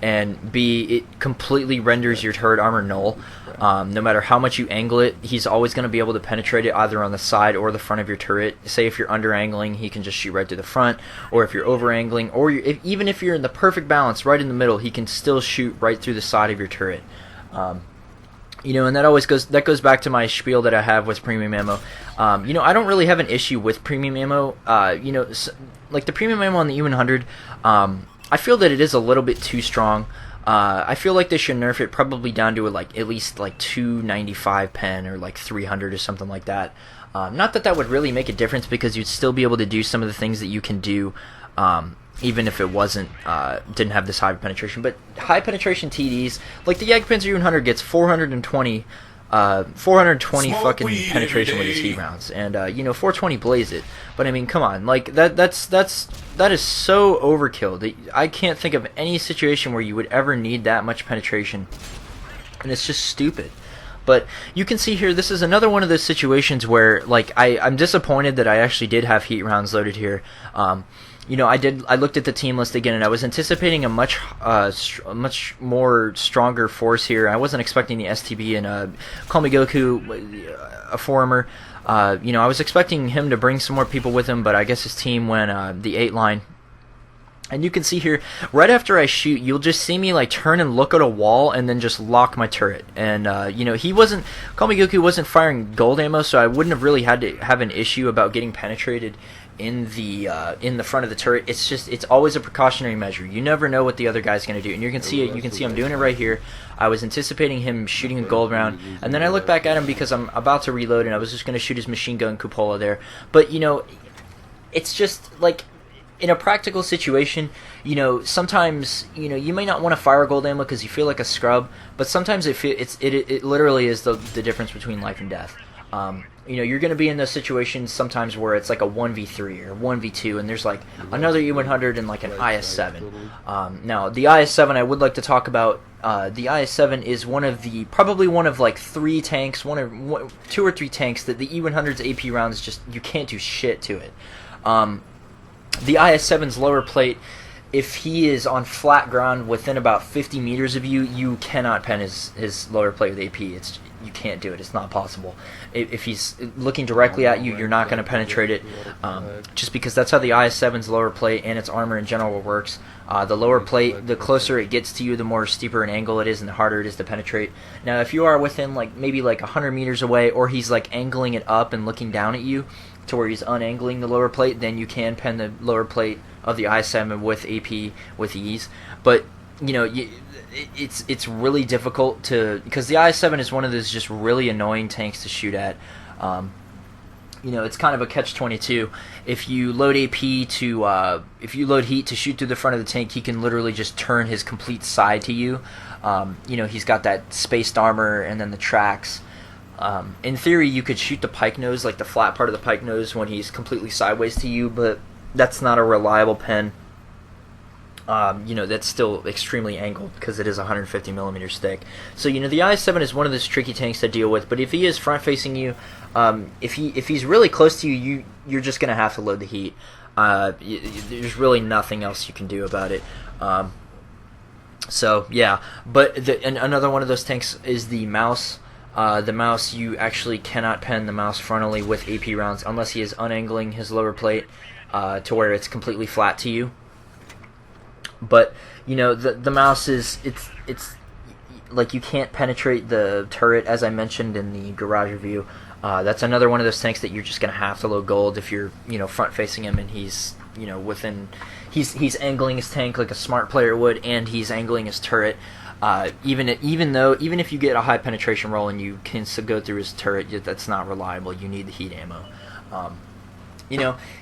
and B, it completely renders your turret armor null. No matter how much you angle it, he's always going to be able to penetrate it either on the side or the front of your turret. Say if you're under angling, he can just shoot right to the front, or if you're over angling, or even if you're in the perfect balance right in the middle, he can still shoot right through the side of your turret. And that goes back to my spiel that I have with premium ammo. I don't really have an issue with premium ammo. Like the premium ammo on the E-100, I feel that it is a little bit too strong. I feel like they should nerf it probably down to at least 295 pen or 300 or something like that. Not that would really make a difference, because you'd still be able to do some of the things that you can do, even if it didn't have this high penetration. But high penetration TDs, like the Jagdpanzer U-100 gets 420 fucking penetration with his heat rounds, and 420 blaze it. But I mean, come on, that is so overkill. I can't think of any situation where you would ever need that much penetration, and it's just stupid. But you can see here, this is another one of those situations where I'm disappointed that I actually did have heat rounds loaded here. I looked at the team list again, and I was anticipating a much more stronger force here. I wasn't expecting the STB and Call Me Goku, a forumer. I was expecting him to bring some more people with him, but I guess his team went the 8 line. And you can see here, right after I shoot, you'll just see me turn and look at a wall and then just lock my turret. And Call Me Goku wasn't firing gold ammo, so I wouldn't have really had to have an issue about getting penetrated in the front of the turret. It's always a precautionary measure. You never know what the other guy's going to do, and you can see I'm doing it right here. I was anticipating him shooting a gold round, and then I look back at him because I'm about to reload, and I was just going to shoot his machine gun cupola there. But it's just in a practical situation, sometimes you may not want to fire gold ammo because you feel like a scrub, but sometimes it literally is the difference between life and death. You're going to be in those situations sometimes where it's like a 1v3 or 1v2, and there's like another E-100 and like an IS-7. Now, the IS-7 I would like to talk about. The IS-7 is probably one of like three tanks, two or three tanks that the E-100's AP rounds just, you can't do shit to it. The IS-7's lower plate, if he is on flat ground within about 50 meters of you, you cannot pen his lower plate with AP. You can't do it. It's not possible. If he's looking directly at you, you're not going to penetrate it, just because that's how the IS-7's lower plate and its armor in general works. The lower plate, the closer it gets to you, the more steeper an angle it is and the harder it is to penetrate. Now, if you are within maybe 100 meters away, or he's angling it up and looking down at you to where he's unangling the lower plate, then you can pen the lower plate of the IS-7 with AP with ease. But it's really difficult because the IS-7 is one of those just really annoying tanks to shoot at. It's kind of a catch-22. If you load heat to shoot through the front of the tank, he can literally just turn his complete side to you. He's got that spaced armor and then the tracks. In theory, you could shoot the pike nose, like the flat part of the pike nose, when he's completely sideways to you, but that's not a reliable pen. That's still extremely angled because it is 150 millimeters thick. So the IS-7 is one of those tricky tanks to deal with. But if he is front facing you, if he's really close to you, you're just gonna have to load the heat. There's really nothing else you can do about it. So yeah, but another one of those tanks is the mouse. The mouse, you actually cannot pen the mouse frontally with AP rounds unless he is unangling his lower plate to where it's completely flat to you. But the mouse it's like you can't penetrate the turret, as I mentioned in the garage review. That's another one of those tanks that you're just gonna have to load gold if you're front facing him and he's he's angling his tank like a smart player would, and he's angling his turret. Even if you get a high penetration roll and you can go through his turret, that's not reliable. You need the heat ammo.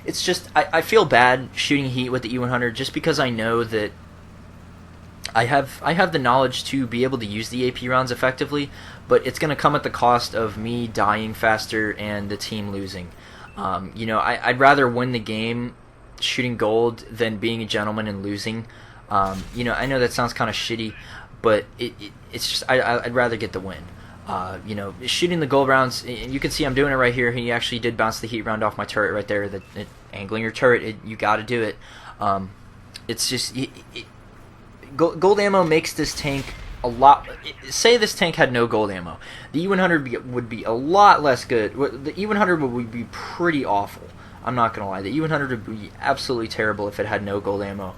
It's just I feel bad shooting heat with the E-100 just because I know that I have the knowledge to be able to use the AP rounds effectively, but it's going to come at the cost of me dying faster and the team losing. I'd rather win the game shooting gold than being a gentleman and losing. I know that sounds kind of shitty, but it's just I'd rather get the win. Shooting the gold rounds, you can see I'm doing it right here. He actually did bounce the heat round off my turret right there. Angling your turret, you got to do it. It's just gold ammo makes this tank a lot. Say this tank had no gold ammo, the E-100 would be a lot less good. The E-100 would be pretty awful. I'm not gonna lie. The E-100 would be absolutely terrible if it had no gold ammo.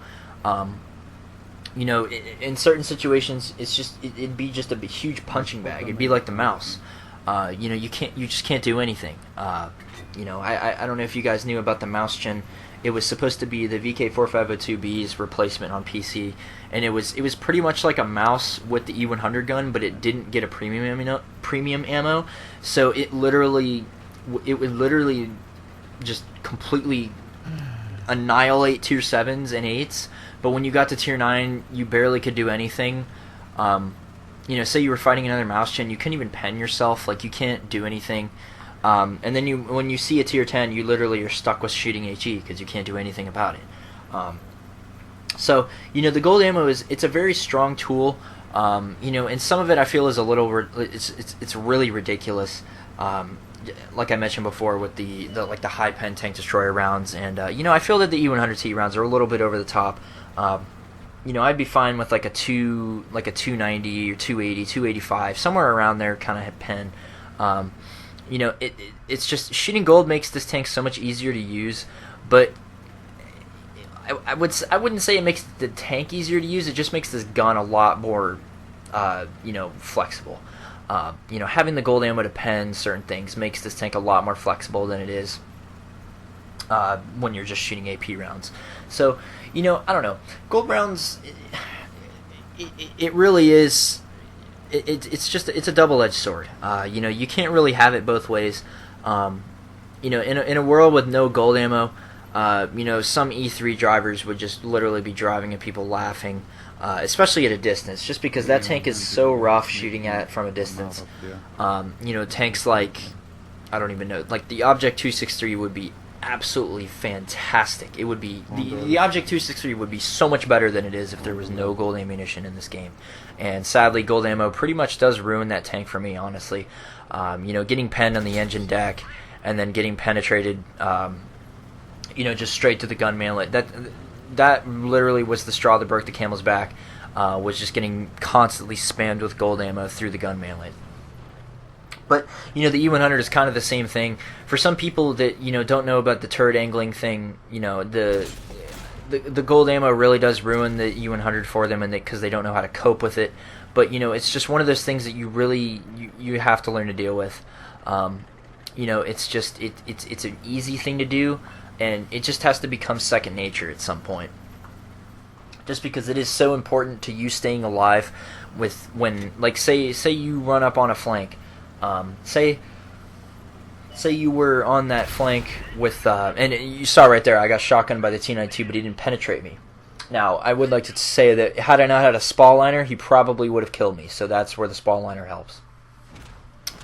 In certain situations, it'd be just a huge punching bag. It'd be like the mouse. You just can't do anything. I don't know if you guys knew about the mouse gen. It was supposed to be the VK4502B's replacement on PC, and it was pretty much like a mouse with the E-100 gun, but it didn't get a premium ammo. So it would literally just completely annihilate tier 7s and 8s. But when you got to tier 9, you barely could do anything. Say you were fighting another mouse gen, you couldn't even pen yourself. Like, you can't do anything. And then when you see a tier 10, you literally are stuck with shooting HE because you can't do anything about it. So the gold ammo it's a very strong tool. And some of it I feel is a little it's really ridiculous. Like I mentioned before with the high pen tank destroyer rounds, and I feel that the E-100 heat rounds are a little bit over the top. I'd be fine with like a 290 or 280, 285, somewhere around there kind of pen. It's just shooting gold makes this tank so much easier to use, but I wouldn't say it makes the tank easier to use. It just makes this gun a lot more flexible. Having the gold ammo to pen certain things makes this tank a lot more flexible than it is when you're just shooting AP rounds. So, I don't know. Gold rounds, it really is. It's a double-edged sword. You can't really have it both ways. In a world with no gold ammo, Some E3 drivers would just literally be driving and people laughing, especially at a distance, just because that tank is so rough shooting at it from a distance. Tanks like, I don't even know, like the Object 263 would be absolutely fantastic. It would be the Object 263 would be so much better than it is if there was no gold ammunition in this game. And sadly, gold ammo pretty much does ruin that tank for me, honestly. Getting penned on the engine deck and then getting penetrated, just straight to the gun manlet. That literally was the straw that broke the camel's back. Was just getting constantly spammed with gold ammo through the gun manlet. But, the E-100 is kind of the same thing. For some people that, don't know about the turret angling thing, the gold ammo really does ruin the E-100 for them because they don't know how to cope with it. But, it's just one of those things that you really, you have to learn to deal with. It's just, it's an easy thing to do, and it just has to become second nature at some point. Just because it is so important to you staying alive say you run up on a flank. Say you were on that flank with, and you saw right there, I got shotgunned by the T-92, but he didn't penetrate me. Now, I would like to say that had I not had a spall liner, he probably would have killed me, so that's where the spall liner helps.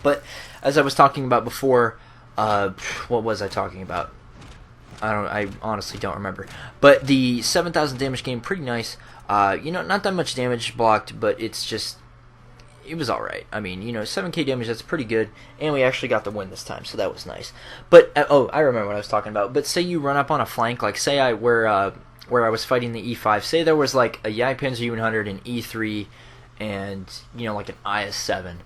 But, as I was talking about before, what was I talking about? I honestly don't remember. But the 7,000 damage game, pretty nice. Not that much damage blocked, but it's just, it was alright. I mean, 7k damage, that's pretty good. And we actually got the win this time, so that was nice. But, I remember what I was talking about. But say you run up on a flank, like say where I was fighting the E5. Say there was like a Panzer E-100, an E3, and, like an IS-7.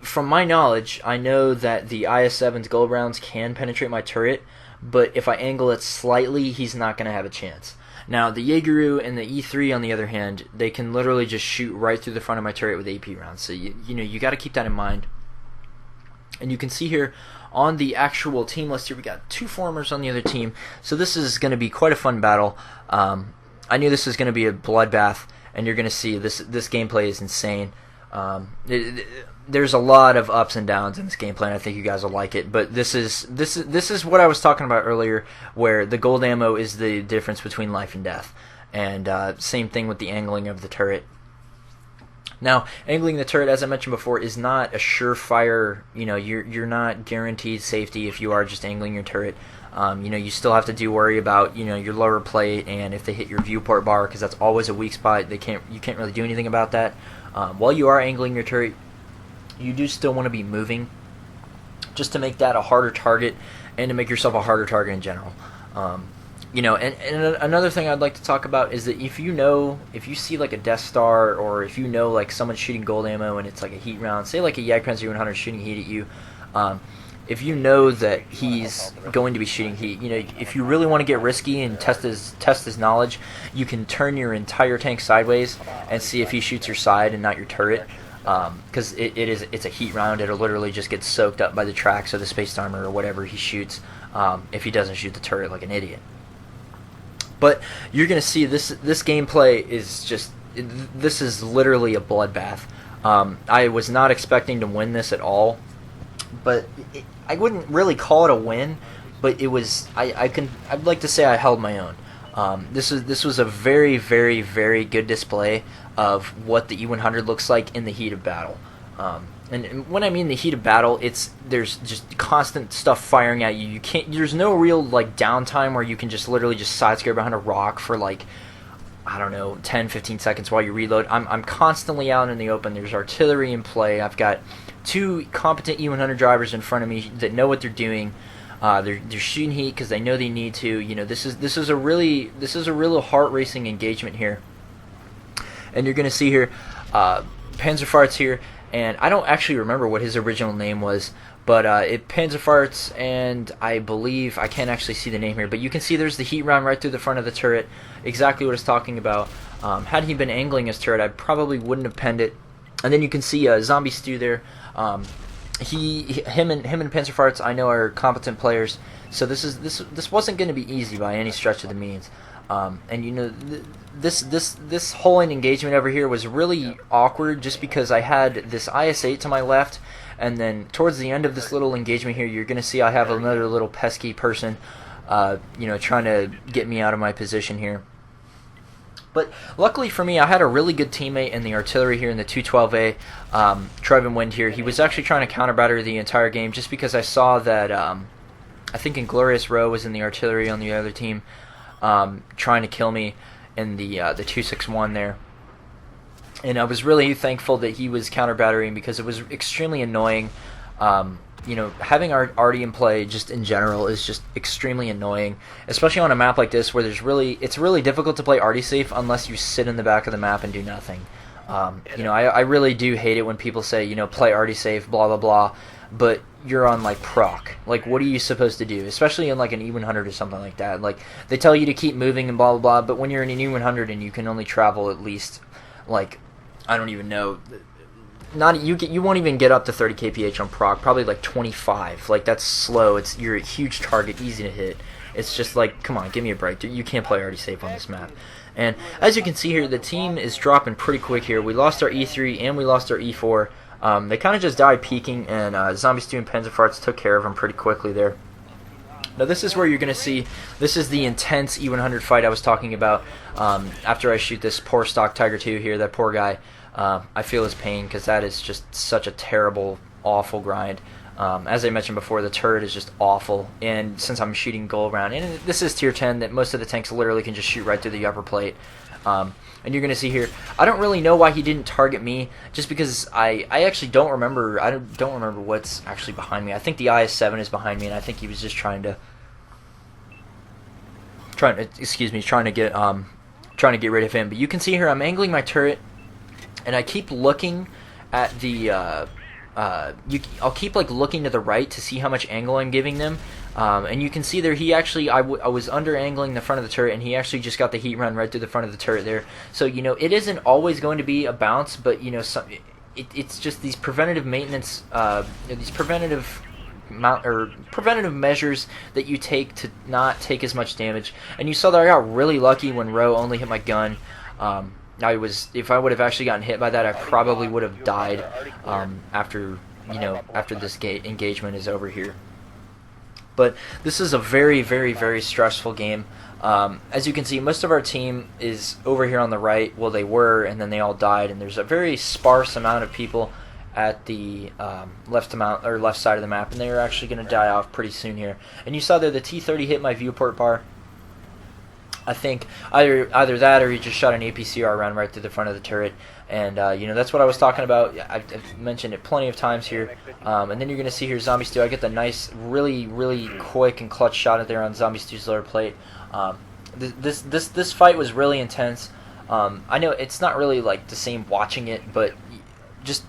From my knowledge, I know that the IS-7's gold rounds can penetrate my turret, but if I angle it slightly, he's not going to have a chance. Now, the Jaegeru and the E3, on the other hand, they can literally just shoot right through the front of my turret with AP rounds. So, you got to keep that in mind. And you can see here on the actual team list here, we got 2 formers on the other team. So this is going to be quite a fun battle. I knew this was going to be a bloodbath, and you're going to see this gameplay is insane. There's a lot of ups and downs in this gameplay, and I think you guys will like it. But this is what I was talking about earlier, where the gold ammo is the difference between life and death, and same thing with the angling of the turret. Now, angling the turret, as I mentioned before, is not a surefire. You're not guaranteed safety if you are just angling your turret. You still have to worry about your lower plate, and if they hit your viewport bar, because that's always a weak spot. You can't really do anything about that. While you are angling your turret, you do still want to be moving, just to make that a harder target, and to make yourself a harder target in general. And another thing I'd like to talk about is that if you see like a Death Star, or if like someone's shooting gold ammo and it's like a heat round, say like a Panzer E-100 shooting heat at you, if you know that he's going to be shooting heat, if you really want to get risky and test his knowledge, you can turn your entire tank sideways and see if he shoots your side and not your turret. Because it's a heat round. It'll literally just get soaked up by the tracks or the space armor or whatever he shoots, if he doesn't shoot the turret like an idiot. But you're going to see this gameplay is just, this is literally a bloodbath. I was not expecting to win this at all, but I wouldn't really call it a win, but it was, I'd like to say I held my own. This was a very, very, very good display of what the E-100 looks like in the heat of battle. And when I mean the heat of battle, there's just constant stuff firing at you. There's no real like downtime where you can just literally just side scare behind a rock for like, I don't know, 10, 15 seconds while you reload. I'm constantly out in the open. There's artillery in play. I've got 2 competent E-100 drivers in front of me that know what they're doing. They're shooting heat because they know they need to. This is a real heart racing engagement here. And you're gonna see here, Panzerfart's here, and I don't actually remember what his original name was, but Panzerfart's, and I believe I can't actually see the name here, but you can see there's the heat round right through the front of the turret. Exactly what it's talking about. Had he been angling his turret, I probably wouldn't have penned it. And then you can see Zombie Stew there. Him and Panzerfarts I know are competent players, so this wasn't going to be easy by any stretch of the means. And this whole engagement over here was really awkward, just because I had this IS-8 to my left, And then towards the end of this little engagement here, you're going to see I have another little pesky person, trying to get me out of my position here. But luckily for me, I had a really good teammate in the artillery here in the 212A, Trevin Wind here. He was actually trying to counter batter the entire game just because I saw that I think Inglorious Rowe was in the artillery on the other team, trying to kill me in the 261 there. And I was really thankful that he was counter battering because it was extremely annoying. Having Artie in play just in general is just extremely annoying, especially on a map like this where it's really difficult to play Artie safe unless you sit in the back of the map and do nothing. I really do hate it when people say, play Artie safe, blah blah blah, but you're on like proc. Like, what are you supposed to do? Especially in like an E-100 or something like that. Like, they tell you to keep moving and blah blah blah, but when you're in an E-100 and you can only travel at least, like, I don't even know. You won't even get up to 30 kph on proc, probably like 25. Like, that's slow. You're a huge target, easy to hit. It's just like, come on, give me a break. You can't play Artie safe on this map. And as you can see here, the team is dropping pretty quick here. We lost our E3 and we lost our E4. They kind of just died peeking, and Zombie Stew and Panzerfarts took care of them pretty quickly there. Now this is where you're going to see, this is the intense E-100 fight I was talking about. After I shoot this poor stock Tiger 2 here, that poor guy, I feel his pain because that is just such a terrible, awful grind. As I mentioned before, the turret is just awful, and since I'm shooting goal round, and this is tier 10, that most of the tanks literally can just shoot right through the upper plate. And you're going to see here, I don't really know why he didn't target me, just because I actually don't remember. I don't remember what's actually behind me. I think the IS-7 is behind me, and I think he was just trying to get rid of him. But you can see here, I'm angling my turret, and I keep looking at the I'll keep like looking to the right to see how much angle I'm giving them, and you can see there I was under angling the front of the turret, and he actually just got the heat run right through the front of the turret there. So it isn't always going to be a bounce, but it's just these preventative maintenance, these preventative measures that you take to not take as much damage. And you saw that I got really lucky when Rowe only hit my gun. If I would have actually gotten hit by that, I probably would have died after this engagement is over here. But this is a very, very, very stressful game. As you can see, most of our team is over here on the right. Well, they were, and then they all died. And there's a very sparse amount of people at the left side of the map, and they are actually going to die off pretty soon here. And you saw there the T-30 hit my viewport bar. I think either that or he just shot an APCR round right through the front of the turret, and that's what I was talking about. I've mentioned it plenty of times here. And then you're going to see here Zombie Stew. I get the nice, really, really quick and clutch shot there on Zombie Stew's lower plate. This fight was really intense. I know it's not really like the same watching it, but just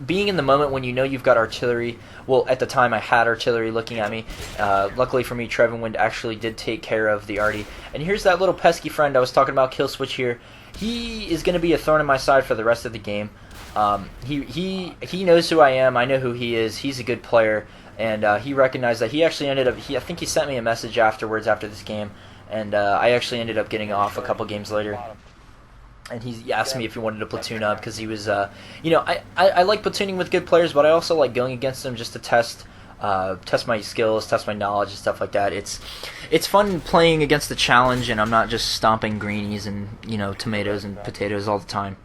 being in the moment when you've got artillery. Well, at the time I had artillery looking at me. Luckily for me, Trevin Wind actually did take care of the Artie. And here's that little pesky friend I was talking about, Kill Switch here. He is going to be a thorn in my side for the rest of the game. He knows who I am. I know who he is. He's a good player, and he recognized that. He actually ended up. I think he sent me a message afterwards after this game, and I actually ended up getting off a couple games later. And he asked me if he wanted to platoon up because he was, I like platooning with good players, but I also like going against them just to test my skills, test my knowledge and stuff like that. It's fun playing against the challenge, and I'm not just stomping greenies and tomatoes and potatoes all the time.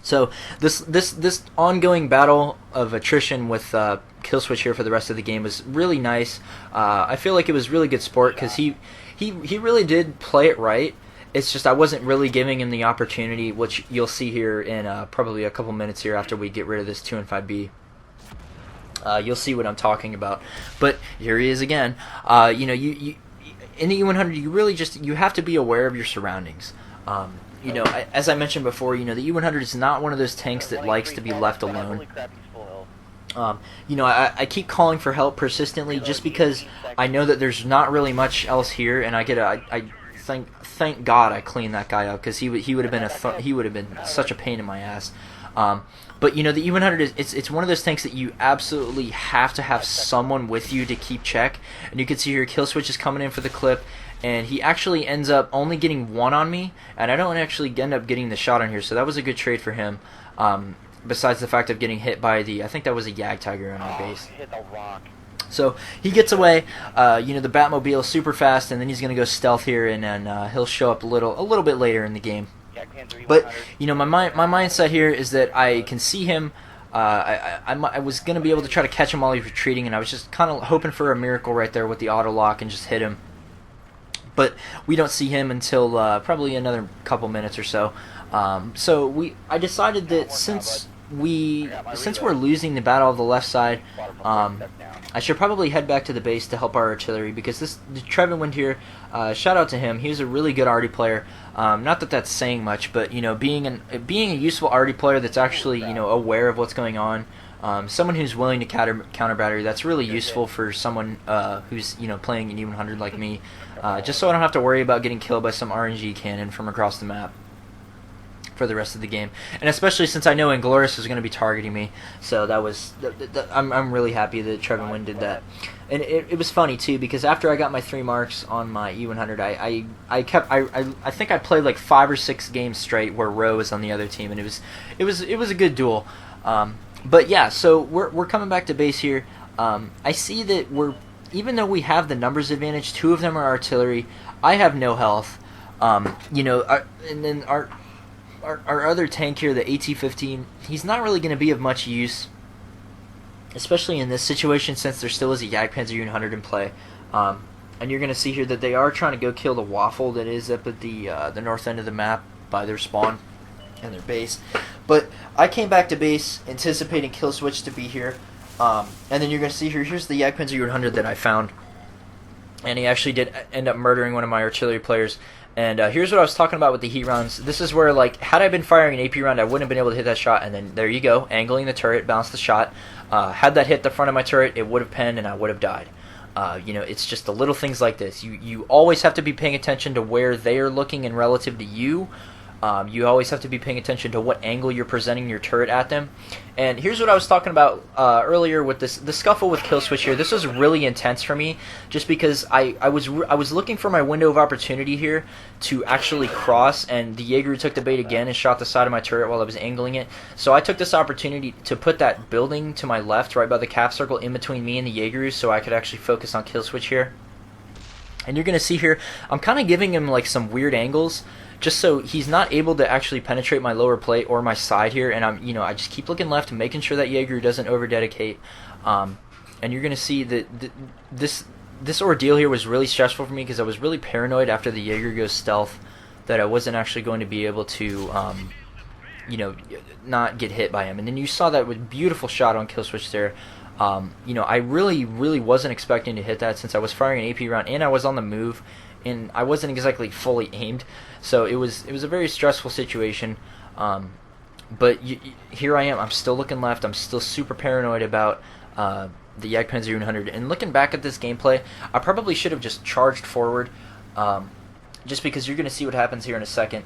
So this ongoing battle of attrition with Killswitch here for the rest of the game was really nice. I feel like it was really good sport because he really did play it right. It's just I wasn't really giving him the opportunity, which you'll see here in probably a couple minutes here after we get rid of this 2 and 5B. You'll see what I'm talking about. But here he is again. You in the E-100, you really you have to be aware of your surroundings. As I mentioned before, the E-100 is not one of those tanks that likes to be left alone. I keep calling for help persistently just because I know that there's not really much else here, and thank God I cleaned that guy up because he would have been such a pain in my ass. But the E-100 it's one of those tanks that you absolutely have to have someone with you to keep check. And you can see here Killswitch is coming in for the clip, and he actually ends up only getting one on me, and I don't actually end up getting the shot on here. So that was a good trade for him. besides the fact of getting hit by I think that was a Yag Tiger on our base. So he gets away. The Batmobile is super fast, and then he's going to go stealth here, and then he'll show up a little bit later in the game. But my mindset here is that I can see him. I was going to be able to try to catch him while he's retreating, and I was just kind of hoping for a miracle right there with the auto lock and just hit him. But we don't see him until probably another couple minutes or so. I decided that since we're losing the battle of the left side, I should probably head back to the base to help our artillery, because Trevin Wind here, shout out to him. He was a really good arty player. Not that that's saying much, but being a useful arty player that's actually aware of what's going on. Someone who's willing to counter battery, that's really useful for someone who's playing an E-100 like me, just so I don't have to worry about getting killed by some RNG cannon from across the map for the rest of the game, and especially since I know Inglorious is going to be targeting me. So that was I'm really happy that Trevin Wind did that. And it was funny too, because after I got my 3 marks on my E-100, I think I played like 5 or 6 games straight where Roe was on the other team, and it was a good duel. But yeah, so we're coming back to base here. I see that even though we have the numbers advantage, 2 of them are artillery. I have no health. And then our other tank here, the AT-15, he's not really going to be of much use, especially in this situation, since there still is a Jagdpanzer U-100 in play. And you're going to see here that they are trying to go kill the waffle that is up at the north end of the map by their spawn and their base. But I came back to base anticipating Kill Switch to be here. And then you're going to see here's the Jagdpanzer U-100 that I found. And he actually did end up murdering one of my artillery players. And here's what I was talking about with the heat rounds. This is where, like, had I been firing an AP round, I wouldn't have been able to hit that shot. And then there you go, angling the turret, bounce the shot. Had that hit the front of my turret, it would have penned and I would have died. It's just the little things like this. You always have to be paying attention to where they are looking in relative to you. You always have to be paying attention to what angle you're presenting your turret at them. And here's what I was talking about earlier with the scuffle with Kill Switch here. This was really intense for me, just because I was looking for my window of opportunity here to actually cross, and the Jaeger took the bait again and shot the side of my turret while I was angling it. So I took this opportunity to put that building to my left, right by the calf circle, in between me and the Jaegers, so I could actually focus on Kill Switch here. And you're going to see here, I'm kind of giving him like some weird angles, just so he's not able to actually penetrate my lower plate or my side here. And I just keep looking left and making sure that Jaeger doesn't over-dedicate. And you're going to see that this ordeal here was really stressful for me, because I was really paranoid after the Jaeger goes stealth that I wasn't actually going to be able to, not get hit by him. And then you saw that with beautiful shot on Kill Switch there. I really wasn't expecting to hit that, since I was firing an AP round and I was on the move, and I wasn't exactly fully aimed. So it was a very stressful situation. But here I am. I'm still looking left. I'm still super paranoid about the Jagdpanzer U-100. And looking back at this gameplay, I probably should have just charged forward, just because you're going to see what happens here in a second.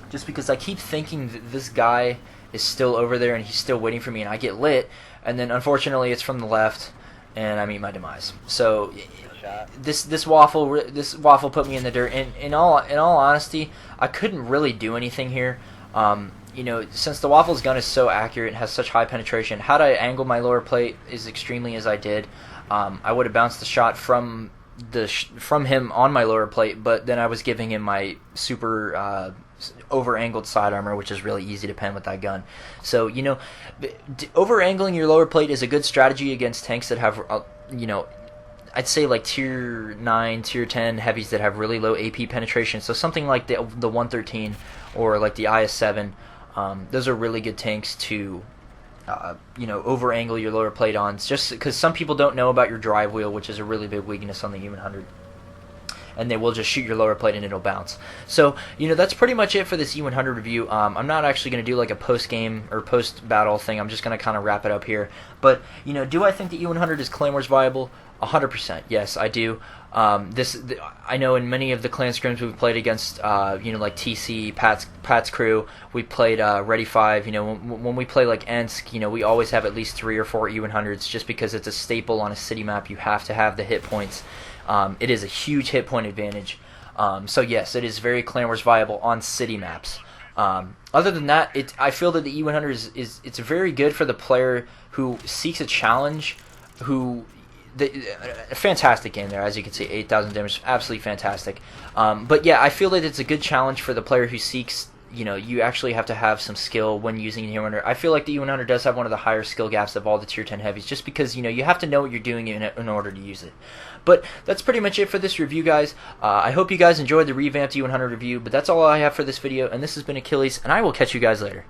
Just because I keep thinking that this guy is still over there and he's still waiting for me, and I get lit, and then unfortunately it's from the left, and I meet my demise. So this waffle put me in the dirt. And in all honesty, I couldn't really do anything here. Since the waffle's gun is so accurate and has such high penetration, had I angled my lower plate as extremely as I did, I would have bounced the shot from him on my lower plate. But then I was giving him my super over-angled side armor, which is really easy to pen with that gun. So over-angling your lower plate is a good strategy against tanks that have I'd say like tier 9, tier 10 heavies that have really low AP penetration. So something like the 113 or like the IS-7, those are really good tanks to over-angle your lower plate on, just because some people don't know about your drive wheel, which is a really big weakness on the E-100. And they will just shoot your lower plate and it'll bounce. So, that's pretty much it for this E-100 review. I'm not actually going to do like a post-game or post-battle thing. I'm just going to kind of wrap it up here. But, do I think the E-100 is Clan Wars viable? 100%. Yes, I do. I know in many of the clan scrims we've played against, like TC, Pat's crew, we played Ready 5. When we play like Ensk, we always have at least 3 or 4 E-100s, just because it's a staple on a city map. You have to have the hit points. It is a huge hit point advantage. So yes, it is very Clan Wars viable on city maps. Other than that, I feel that the E-100 is it's very good for the player who seeks a challenge, a fantastic game there, as you can see, 8,000 damage, absolutely fantastic. But yeah, I feel that it's a good challenge for the player who seeks, you actually have to have some skill when using the E-100. I feel like the E-100 does have one of the higher skill gaps of all the tier 10 heavies, just because, you have to know what you're doing in order to use it. But that's pretty much it for this review, guys. I hope you guys enjoyed the revamped E-100 review, but that's all I have for this video, and this has been Achilles, and I will catch you guys later.